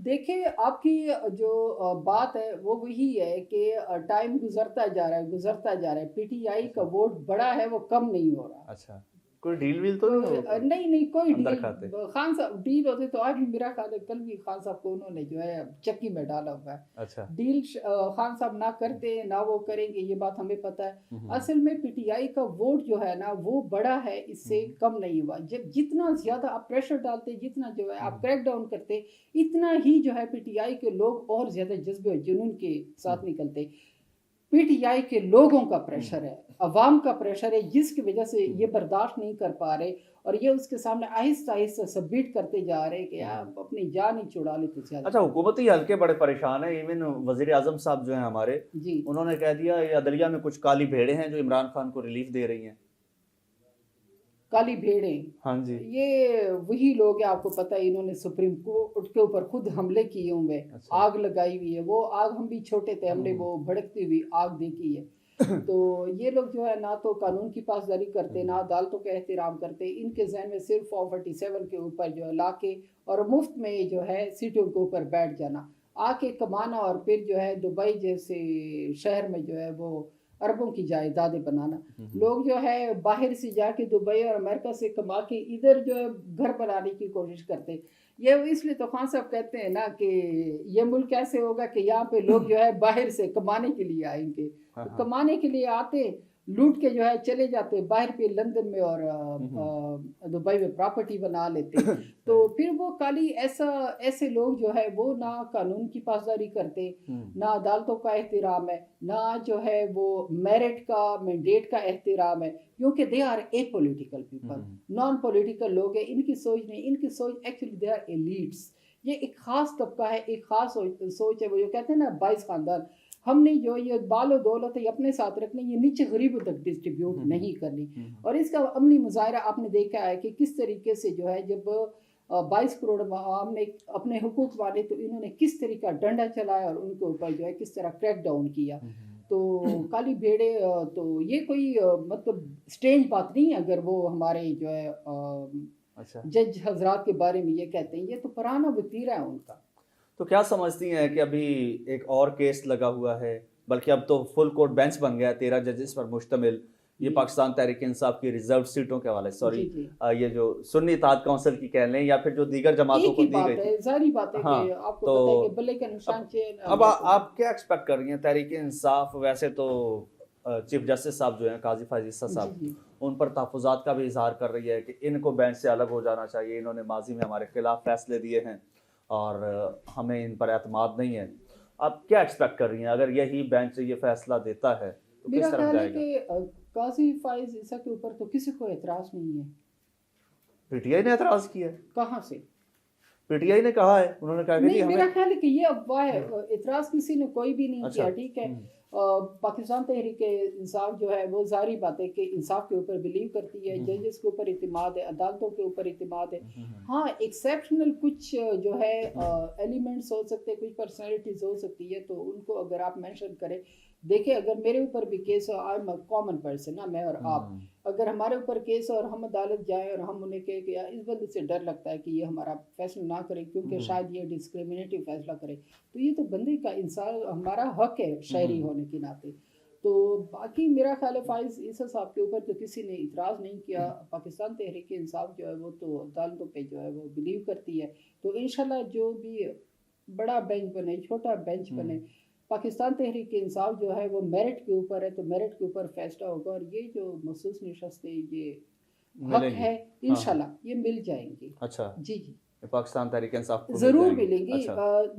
دیکھیں آپ کی جو بات ہے وہ وہی ہے کہ ٹائم گزرتا جا رہا ہے، پی ٹی آئی کا اچھا ووٹ بڑا ہے، وہ کم نہیں ہو رہا. اچھا کوئی ڈیل ویل تو نہیں ہو نہیں کوئی اندر ڈیل. کھاتے؟ خان صاحب ڈیل ہوتے تو آج بھی میرا خیال ہے کل بھی خان صاحب کو انہوں نے جو ہے چکی میں ڈالا ہوا ہے. اچھا ڈیل خان صاحب نہ کرتے نہ وہ کریں گے، یہ بات ہمیں پتہ ہے. اصل میں پی ٹی آئی کا ووٹ جو ہے نا وہ بڑا ہے، اس سے کم نہیں ہوا. جب جتنا زیادہ آپ پریشر ڈالتے، جتنا جو ہے آپ کریک ڈاؤن کرتے، اتنا ہی جو ہے پی ٹی آئی کے لوگ اور زیادہ جذبے اور جنون کے ساتھ نکلتے. پی ٹی آئی کے لوگوں کا پریشر ہے، عوام کا پریشر ہے، جس کی وجہ سے یہ برداشت نہیں کر پا رہے اور یہ اس کے سامنے آہستہ آہستہ سبمٹ کرتے جا رہے کہ آپ اپنی جان ہی چھڑا لے تو زیادہ. اچھا حکومتی حلقے بڑے پریشان ہیں. ایون وزیر اعظم صاحب جو ہیں ہمارے، جی انہوں نے کہہ دیا یہ عدلیہ میں کچھ کالی بھیڑیں ہیں جو عمران خان کو ریلیف دے رہی ہیں. کالی بھیڑیں، ہاں جی یہ وہی لوگ ہیں، آپ کو پتہ ہے انہوں نے سپریم کورٹ کے اوپر خود حملے کیے ہوئے، آگ لگائی ہوئی ہے. وہ آگ ہم بھی چھوٹے تھے، ہم نے وہ بھڑکتی ہوئی آگ دیکھی ہے. تو یہ لوگ جو ہے نہ تو قانون کی پاسداری کرتے، نہ عدالتوں کا احترام کرتے. ان کے ذہن میں صرف 47 کے اوپر جو ہے لا کے اور مفت میں جو ہے سیٹوں کے اوپر بیٹھ جانا، آ کے کمانا اور پھر جو ہے دبئی جیسے شہر میں جو ہے وہ اربوں کی جائیدادیں بنانا. لوگ جو ہے باہر سے جا کے دبئی اور امریکہ سے کما کے ادھر جو ہے گھر بنانے کی کوشش کرتے. یہ اس لیے تو خان صاحب کہتے ہیں نا کہ یہ ملک ایسے ہوگا کہ یہاں پہ لوگ جو ہے باہر سے کمانے کے لیے آئیں گے. کمانے کے لیے آتے، لوٹ کے جو ہے چلے جاتے باہر پہ لندن میں اور دبئی میں پراپرٹی بنا لیتے. تو پھر وہ کالی ایسے لوگ جو ہے وہ نہ قانون کی پاسداری کرتے، نہ عدالتوں کا احترام ہے، نہ جو ہے وہ میرٹ کا مینڈیٹ کا احترام ہے. کیونکہ they are a political people, non political لوگ ہیں. ان کی سوچ نہیں، ان کی سوچ ایکچولی دے آر ایلیٹس. یہ ایک خاص طبقہ ہے، ایک خاص سوچ ہے. وہ جو کہتے ہیں نا 22 خاندان، ہم نے جو یہ بال و دولت ہے اپنے ساتھ رکھنے، یہ نیچے غریبوں تک ڈسٹریبیوٹ نہیں کرنی. اور اس کا عملی مظاہرہ آپ نے دیکھا ہے کہ کس طریقے سے جو ہے جب 22 کروڑ عوام نے اپنے حقوق مانے تو انہوں نے کس طریقہ ڈنڈا چلایا اور ان کے اوپر جو ہے کس طرح کریک ڈاؤن کیا. تو کالی بھیڑے تو یہ کوئی مطلب اسٹرینج بات نہیں ہے اگر وہ ہمارے جو ہے جج حضرات کے بارے میں یہ کہتے ہیں. یہ تو پرانا وتیرہ ہے ان کا. تو کیا سمجھتی ہیں کہ ابھی ایک اور کیس لگا ہوا ہے، بلکہ اب تو فل کورٹ بینچ بن گیا ہے 13 ججز پر مشتمل، یہ پاکستان تحریک انصاف کی ریزرو سیٹوں کے حوالے سے، یہ جو سنی اتحاد کونسل کی کہہ لیں یا پھر جو دیگر جماعتوں کو دی گئی تھی. ظاہری بات ہے کہ آپ کو پتہ ہے کہ بلے کا نشان اب آپ کیا ایکسپیکٹ کر رہی ہیں؟ تحریک انصاف ویسے تو چیف جسٹس صاحب جو ہیں قاضی فائز عیسیٰ صاحب، ان پر تحفظات کا بھی اظہار کر رہی ہے کہ ان کو بینچ سے الگ ہو جانا چاہیے، انہوں نے ماضی میں ہمارے خلاف فیصلے دیے ہیں اور ہمیں ان پر اعتماد نہیں ہے. آپ کیا ایکسپیکٹ کر رہی ہیں اگر یہی بینچ یہ فیصلہ دیتا ہے تو کس طرف جائے گا؟ میرا خیال ہے کہ قاضی فائز عیسیٰ کے اوپر تو کسی کو اعتراض نہیں ہے. پی ٹی آئی نے اعتراض کیا ہے؟ کہاں سے؟ پی ٹی آئی نے کہا ہے، انہوں نے کہا کہ نہیں، میرا خیال ہے کہ یہ افواہ ہے. اعتراض کسی نے کوئی بھی نہیں کیا. ٹھیک ہے، پاکستان تحریک انصاف جو ہے وہ ظاہری بات ہے کہ انصاف کے اوپر بلیو کرتی ہے، ججز کے اوپر اعتماد ہے، عدالتوں کے اوپر اعتماد ہے. ہاں ایکسیپشنل کچھ جو ہے ایلیمنٹس ہو سکتے، کچھ پرسنالٹیز ہو سکتی ہے، تو ان کو اگر آپ مینشن کریں. دیکھیں اگر میرے اوپر بھی case who, I am a common person نا، میں اور آپ، اگر ہمارے اوپر کیس اور ہم عدالت جائیں اور ہم انہیں کہیں کہ یار اس بندے سے ڈر لگتا ہے کہ یہ ہمارا فیصلہ نہ کرے کیونکہ شاید یہ ڈسکریمنیٹو فیصلہ کرے، تو یہ تو بندے کا انسان ہمارا حق ہے شہری ہونے کے ناطے. تو باقی میرا خیال ہے فائز عیسیٰ صاحب کے اوپر تو کسی نے اعتراض نہیں کیا. پاکستان تحریک انصاف جو ہے وہ تو عدالتوں پہ جو ہے وہ بلیو کرتی ہے. تو انشاءاللہ جو بھی بڑا بینچ بنے، چھوٹا بینچ بنے، پاکستان تحریک انصاف جو ہے وہ میرٹ کے اوپر ہے تو میرٹ کے اوپر فیصلہ ہوگا. اور یہ جو مخصوص نشستیں یہ حق ہے انشاءاللہ یہ مل جائیں گی. اچھا جی پاکستان تحریک انصاف کو ضرور ملیں گی.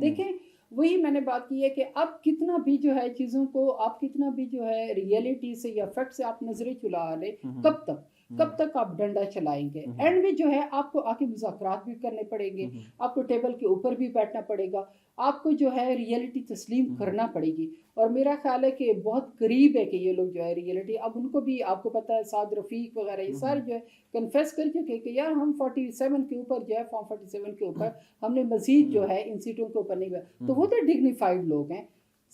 دیکھیں وہی میں نے بات کی ہے کہ اب کتنا بھی جو ہے چیزوں کو آپ کتنا بھی جو ہے ریئلٹی سے یا فیکٹ سے آپ نظریں چلا لیں، کب تک آپ ڈنڈا چلائیں گے؟ اینڈ میں جو ہے آپ کو آکے مذاکرات بھی کرنے پڑیں گے، آپ کو ٹیبل کے اوپر بھی بیٹھنا پڑے گا، آپ کو جو ہے ریئلٹی تسلیم کرنا پڑے گی. اور میرا خیال ہے کہ بہت قریب ہے کہ یہ لوگ جو ہے ریئلٹی، اب ان کو بھی آپ کو پتہ ہے سعد رفیق وغیرہ یہ سارے جو ہے کنفیس کر چکے کہ یار ہم 47 کے اوپر جو ہے فارم 47 کے اوپر ہم نے مزید جو ہے ان سیٹوں کے اوپر نہیں. تو وہ تو ڈگنیفائڈ لوگ ہیں،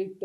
8